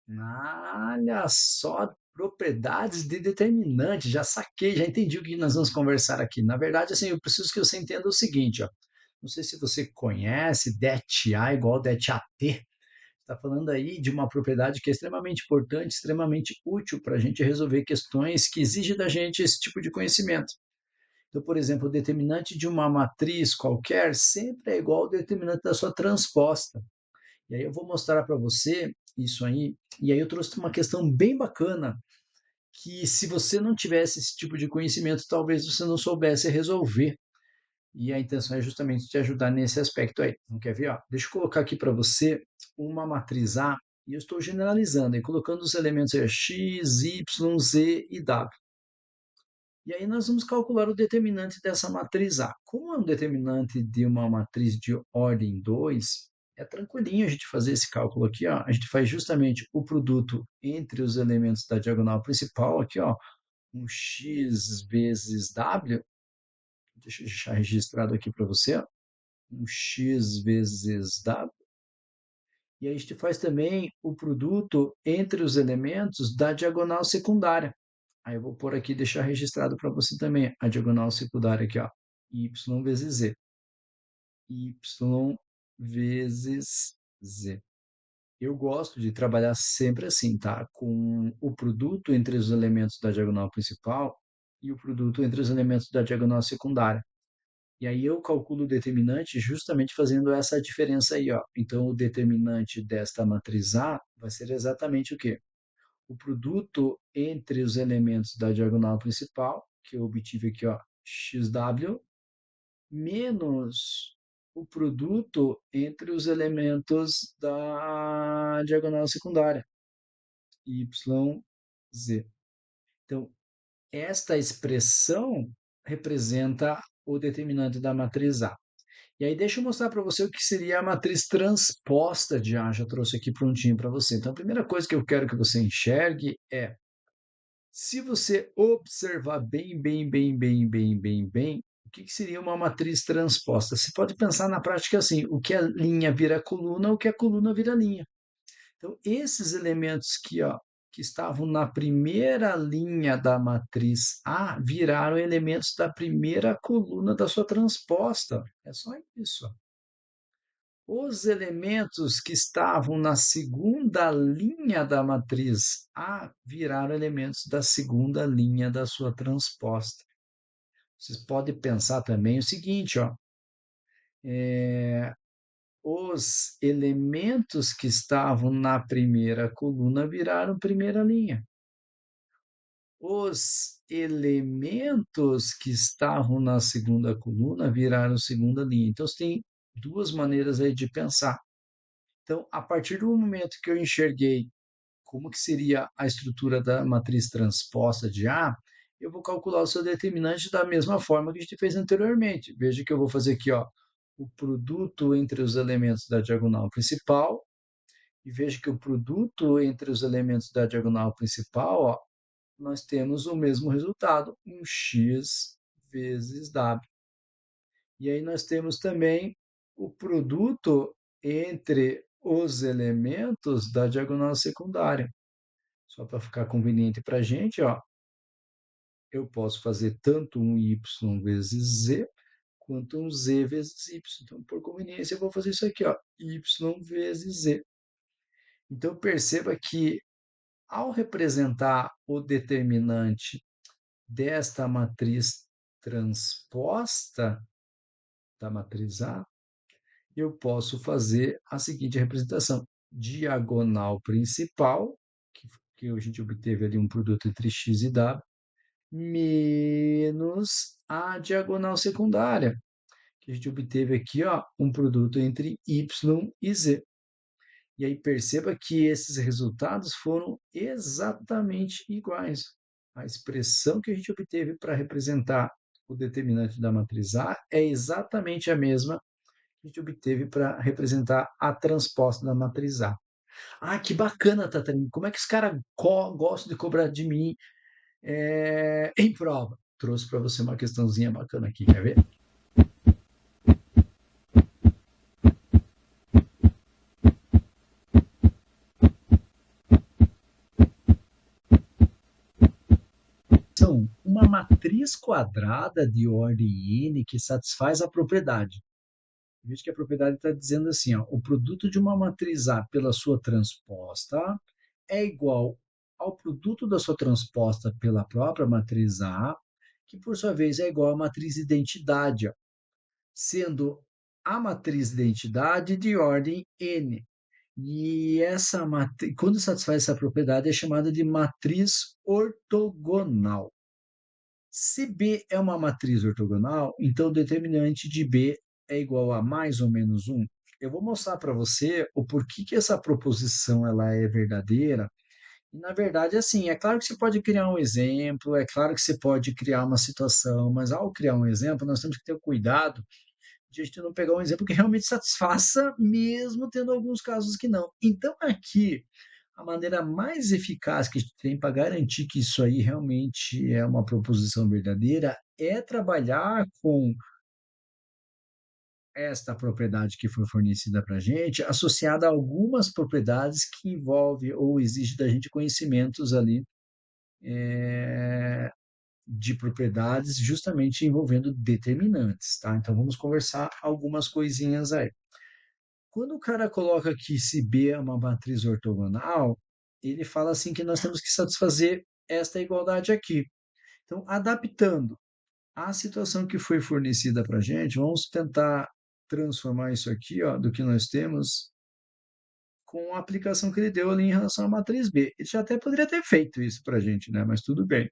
Olha só, propriedades de determinante, já saquei, já entendi o que nós vamos conversar aqui. Na verdade, assim, eu preciso que você entenda o seguinte, ó. Não sei se você conhece DET-A igual DET-AT. Está falando aí de uma propriedade que é extremamente importante, extremamente útil para a gente resolver questões que exigem da gente esse tipo de conhecimento. Então, por exemplo, o determinante de uma matriz qualquer sempre é igual ao determinante da sua transposta. E aí eu vou mostrar para você isso aí. E aí eu trouxe uma questão bem bacana que se você não tivesse esse tipo de conhecimento, talvez você não soubesse resolver. E a intenção é justamente te ajudar nesse aspecto aí. Não quer ver? Ó? Deixa eu colocar aqui para você uma matriz A e eu estou generalizando e colocando os elementos aí, x, y, z e w. E aí nós vamos calcular o determinante dessa matriz A. Como é um determinante de uma matriz de ordem 2, é tranquilinho a gente fazer esse cálculo aqui, ó. A gente faz justamente o produto entre os elementos da diagonal principal, aqui, ó, um x vezes w. Deixa eu deixar registrado aqui para você, ó, um x vezes w. E aí a gente faz também o produto entre os elementos da diagonal secundária. Aí eu vou por aqui deixar registrado para você também a diagonal secundária aqui, ó, y vezes z, y vezes z. Eu gosto de trabalhar sempre assim, tá? Com o produto entre os elementos da diagonal principal e o produto entre os elementos da diagonal secundária. E aí eu calculo o determinante justamente fazendo essa diferença aí, ó. Então o determinante desta matriz A vai ser exatamente o quê? O produto entre os elementos da diagonal principal, que eu obtive aqui, ó, xw, menos o produto entre os elementos da diagonal secundária, yz. Então, esta expressão representa o determinante da matriz A. E aí, deixa eu mostrar para você o que seria a matriz transposta de A. Já trouxe aqui prontinho para você. Então, a primeira coisa que eu quero que você enxergue é, se você observar bem, o que seria uma matriz transposta? Você pode pensar na prática assim, o que é linha vira coluna, o que é coluna vira linha. Então, esses elementos ó, que estavam na primeira linha da matriz A viraram elementos da primeira coluna da sua transposta. É só isso. Os elementos que estavam na segunda linha da matriz A viraram elementos da segunda linha da sua transposta. Vocês podem pensar também o seguinte, ó, os elementos que estavam na primeira coluna viraram primeira linha. Os elementos que estavam na segunda coluna viraram segunda linha. Então, você tem duas maneiras aí de pensar. Então, a partir do momento que eu enxerguei como que seria a estrutura da matriz transposta de A, eu vou calcular o seu determinante da mesma forma que a gente fez anteriormente. Veja que eu vou fazer aqui, ó, o produto entre os elementos da diagonal principal, e veja que o produto entre os elementos da diagonal principal, ó, nós temos o mesmo resultado, um x vezes w. E aí nós temos também o produto entre os elementos da diagonal secundária. Só para ficar conveniente para a gente, ó, eu posso fazer tanto um y vezes z, quanto um z vezes y. Então, por conveniência, eu vou fazer isso aqui, ó, y vezes z. Então, perceba que, ao representar o determinante desta matriz transposta da matriz A, eu posso fazer a seguinte representação. Diagonal principal, que a gente obteve ali um produto entre x e w, menos a diagonal secundária, que a gente obteve aqui, ó, um produto entre y e z. E aí perceba que esses resultados foram exatamente iguais. A expressão que a gente obteve para representar o determinante da matriz A é exatamente a mesma que a gente obteve para representar a transposta da matriz A. Ah, que bacana, Tatarinho. Como é que os caras gostam de cobrar de mim em prova? Trouxe para você uma questãozinha bacana aqui, quer ver? uma matriz quadrada de ordem n que satisfaz a propriedade. Veja que a propriedade está dizendo assim, ó, o produto de uma matriz A pela sua transposta é igual ao produto da sua transposta pela própria matriz A, que por sua vez é igual à matriz identidade, ó, sendo a matriz identidade de ordem n. E essa matriz, quando satisfaz essa propriedade, é chamada de matriz ortogonal. Se B é uma matriz ortogonal, então o determinante de B é igual a mais ou menos 1. Eu vou mostrar para você o porquê que essa proposição ela é verdadeira. E, na verdade, assim, é claro que você pode criar um exemplo, é claro que você pode criar uma situação, mas ao criar um exemplo, nós temos que ter cuidado de a gente não pegar um exemplo que realmente satisfaça, mesmo tendo alguns casos que não. Então, aqui, a maneira mais eficaz que a gente tem para garantir que isso aí realmente é uma proposição verdadeira é trabalhar com esta propriedade que foi fornecida para a gente, associada a algumas propriedades que envolve ou exige da gente conhecimentos ali de propriedades justamente envolvendo determinantes, tá? Então vamos conversar algumas coisinhas aí. Quando o cara coloca que se B é uma matriz ortogonal, ele fala assim que nós temos que satisfazer esta igualdade aqui. Então, adaptando à situação que foi fornecida para a gente, vamos tentar transformar isso aqui, ó, do que nós temos, com a aplicação que ele deu ali em relação à matriz B. Ele já até poderia ter feito isso para a gente, né? Mas tudo bem.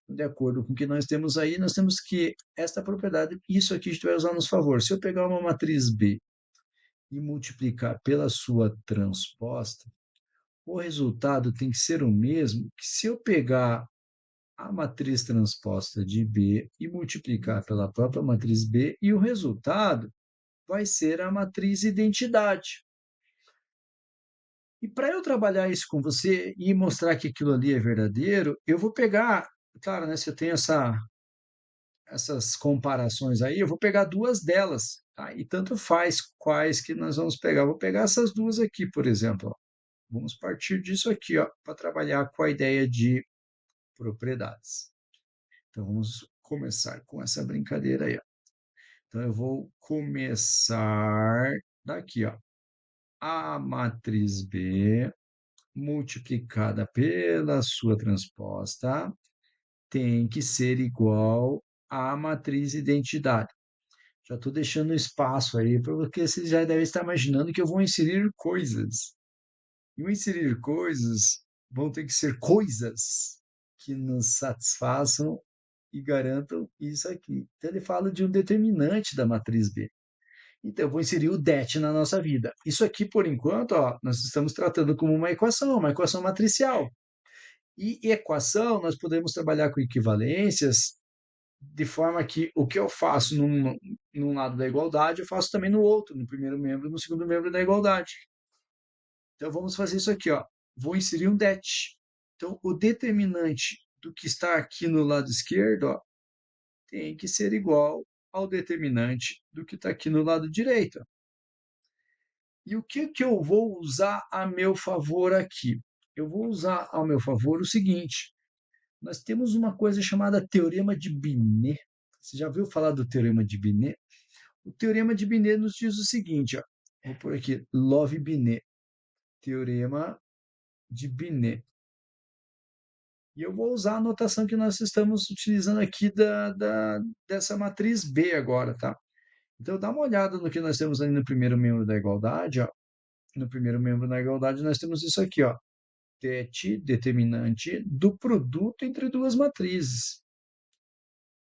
De acordo com o que nós temos aí, nós temos que esta propriedade, isso aqui a gente vai usar a nosso favor. Se eu pegar uma matriz B e multiplicar pela sua transposta, o resultado tem que ser o mesmo que se eu pegar a matriz transposta de B e multiplicar pela própria matriz B, e o resultado vai ser a matriz identidade. E para eu trabalhar isso com você e mostrar que aquilo ali é verdadeiro, eu vou pegar, claro, né, se eu tenho essas comparações aí, eu vou pegar duas delas, tá? E tanto faz quais que nós vamos pegar. Eu vou pegar essas duas aqui, por exemplo. Ó. Vamos partir disso aqui, ó, para trabalhar com a ideia de propriedades. Então, vamos começar com essa brincadeira aí. Ó. Então, eu vou começar daqui, ó. A matriz B multiplicada pela sua transposta tem que ser igual à matriz identidade. Já estou deixando espaço aí, porque vocês já devem estar imaginando que eu vou inserir coisas. E o inserir coisas vão ter que ser coisas que nos satisfaçam e garantam isso aqui. Então, ele fala de um determinante da matriz B. Então, eu vou inserir o det na nossa vida. Isso aqui, por enquanto, ó, nós estamos tratando como uma equação matricial. E equação, nós podemos trabalhar com equivalências de forma que o que eu faço num lado da igualdade, eu faço também no outro, no primeiro membro e no segundo membro da igualdade. Então, vamos fazer isso aqui, ó. Vou inserir um det. Então, o determinante do que está aqui no lado esquerdo, ó, tem que ser igual ao determinante do que está aqui no lado direito. E o que, que eu vou usar a meu favor aqui? Eu vou usar ao meu favor o seguinte: nós temos uma coisa chamada teorema de Binet. Você já ouviu falar do teorema de Binet? O teorema de Binet nos diz o seguinte, ó, vou por aqui, Love-Binet, teorema de Binet. E eu vou usar a notação que nós estamos utilizando aqui dessa matriz B agora, tá? Então, dá uma olhada no que nós temos ali no primeiro membro da igualdade, ó. No primeiro membro da igualdade, nós temos isso aqui, ó. Det, determinante do produto entre duas matrizes.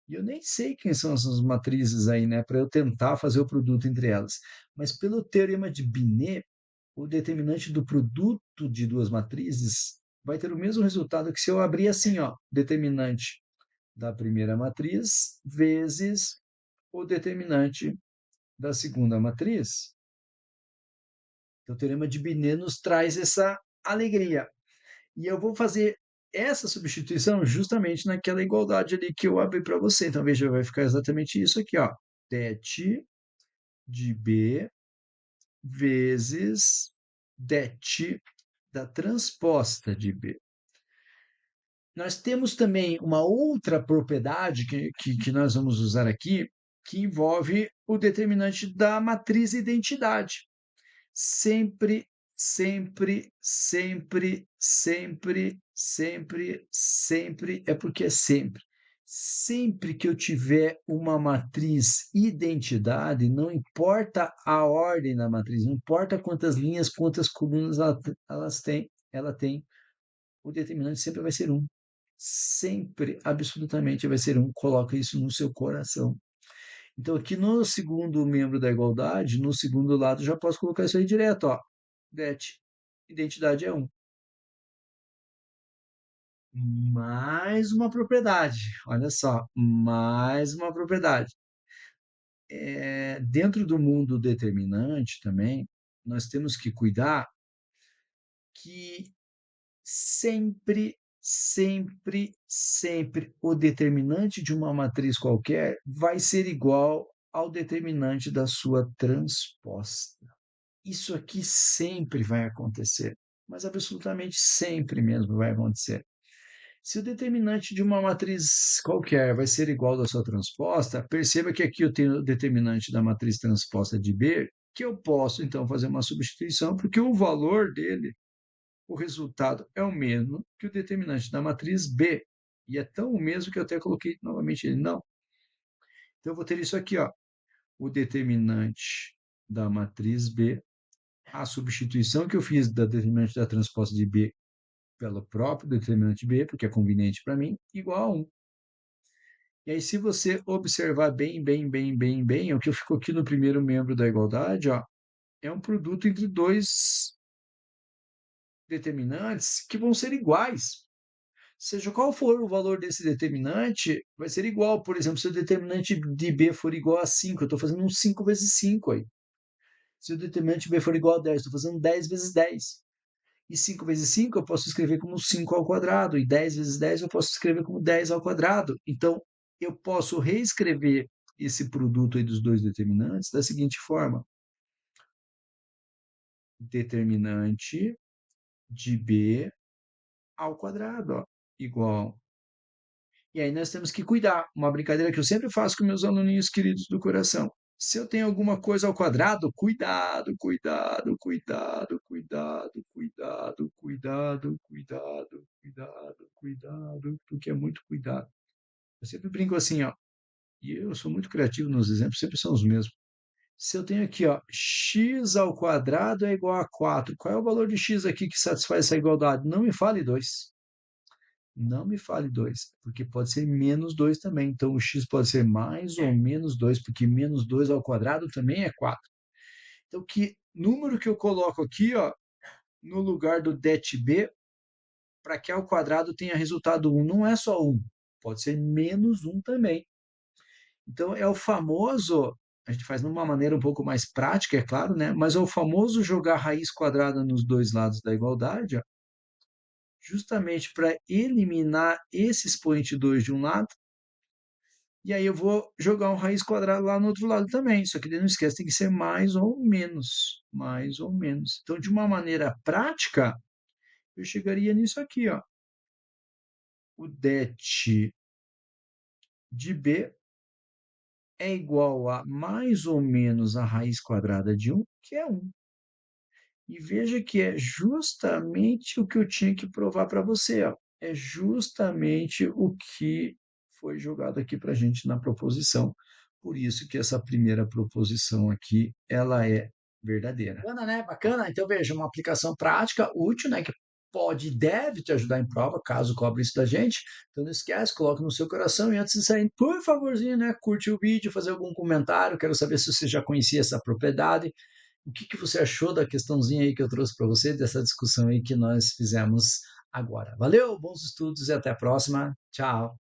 E eu nem sei quem são essas matrizes aí, né, para eu tentar fazer o produto entre elas. Mas pelo teorema de Binet, o determinante do produto de duas matrizes vai ter o mesmo resultado que se eu abrir assim, ó, determinante da primeira matriz vezes o determinante da segunda matriz. Então, o teorema de Binet nos traz essa alegria. E eu vou fazer essa substituição justamente naquela igualdade ali que eu abri para você. Então, veja, vai ficar exatamente isso aqui, ó. Det de B vezes det da transposta de B. Nós temos também uma outra propriedade que nós vamos usar aqui, que envolve o determinante da matriz identidade. Sempre, sempre, sempre, sempre, sempre, sempre, é porque é sempre. Sempre que eu tiver uma matriz identidade, não importa a ordem da matriz, não importa quantas linhas, quantas colunas ela tem, o determinante sempre vai ser um. Sempre, absolutamente vai ser um. Coloca isso no seu coração. Então, aqui no segundo membro da igualdade, no segundo lado, já posso colocar isso aí direto, ó. Det, identidade é um. Mais uma propriedade, olha só, mais uma propriedade. Dentro do mundo determinante também, nós temos que cuidar que sempre, sempre, sempre o determinante de uma matriz qualquer vai ser igual ao determinante da sua transposta. Isso aqui sempre vai acontecer, mas absolutamente sempre mesmo vai acontecer. Se o determinante de uma matriz qualquer vai ser igual à sua transposta, perceba que aqui eu tenho o determinante da matriz transposta de B, que eu posso então fazer uma substituição, porque o valor dele, o resultado, é o mesmo que o determinante da matriz B. E é tão o mesmo que eu até coloquei novamente ele não. Então eu vou ter isso aqui, ó, o determinante da matriz B, a substituição que eu fiz da determinante da transposta de B pelo próprio determinante B, porque é conveniente para mim, igual a 1. E aí, se você observar bem, bem, bem, bem, bem, o que ficou aqui no primeiro membro da igualdade, ó, é um produto entre dois determinantes que vão ser iguais. Seja qual for o valor desse determinante, vai ser igual. Por exemplo, se o determinante de B for igual a 5, eu estou fazendo um 5 vezes 5 aí. Se o determinante de B for igual a 10, estou fazendo 10 vezes 10. E 5 vezes 5 eu posso escrever como 5 ao quadrado, e 10 vezes 10 eu posso escrever como 10 ao quadrado. Então, eu posso reescrever esse produto aí dos dois determinantes da seguinte forma: determinante de B ao quadrado, ó, igual. E aí nós temos que cuidar, uma brincadeira que eu sempre faço com meus aluninhos queridos do coração. Se eu tenho alguma coisa ao quadrado, cuidado, cuidado, cuidado, cuidado, cuidado, cuidado, cuidado, cuidado, cuidado, porque é muito cuidado. Eu sempre brinco assim, ó, e eu sou muito criativo nos exemplos, sempre são os mesmos. Se eu tenho aqui, ó, x ao quadrado é igual a 4, qual é o valor de x aqui que satisfaz essa igualdade? Não me fale 2. Não me fale 2, porque pode ser menos 2 também. Então, o x pode ser mais ou menos 2, porque menos 2 ao quadrado também é 4. Então, que número que eu coloco aqui, ó, no lugar do det-b, para que ao quadrado tenha resultado 1? Não é só 1, pode ser menos 1 também. Então, é o famoso, a gente faz de uma maneira um pouco mais prática, é claro, né? Mas é o famoso jogar raiz quadrada nos dois lados da igualdade, ó, justamente para eliminar esse expoente 2 de um lado, e aí eu vou jogar um raiz quadrada lá no outro lado também, só que não esquece, tem que ser mais ou menos, mais ou menos. Então, de uma maneira prática, eu chegaria nisso aqui, ó. O det de B é igual a mais ou menos a raiz quadrada de 1, que é 1. E veja que é justamente o que eu tinha que provar para você, ó. É justamente o que foi jogado aqui para a gente na proposição. Por isso que essa primeira proposição aqui, ela é verdadeira. Bacana, né? Bacana. Então, veja, uma aplicação prática, útil, né? Que pode e deve te ajudar em prova, caso cobre isso da gente. Então, não esquece, coloca no seu coração e antes de sair, por favorzinho, né? Curte o vídeo, fazer algum comentário. Quero saber se você já conhecia essa propriedade. O que que você achou da questãozinha aí que eu trouxe para você, dessa discussão aí que nós fizemos agora? Valeu, bons estudos e até a próxima. Tchau.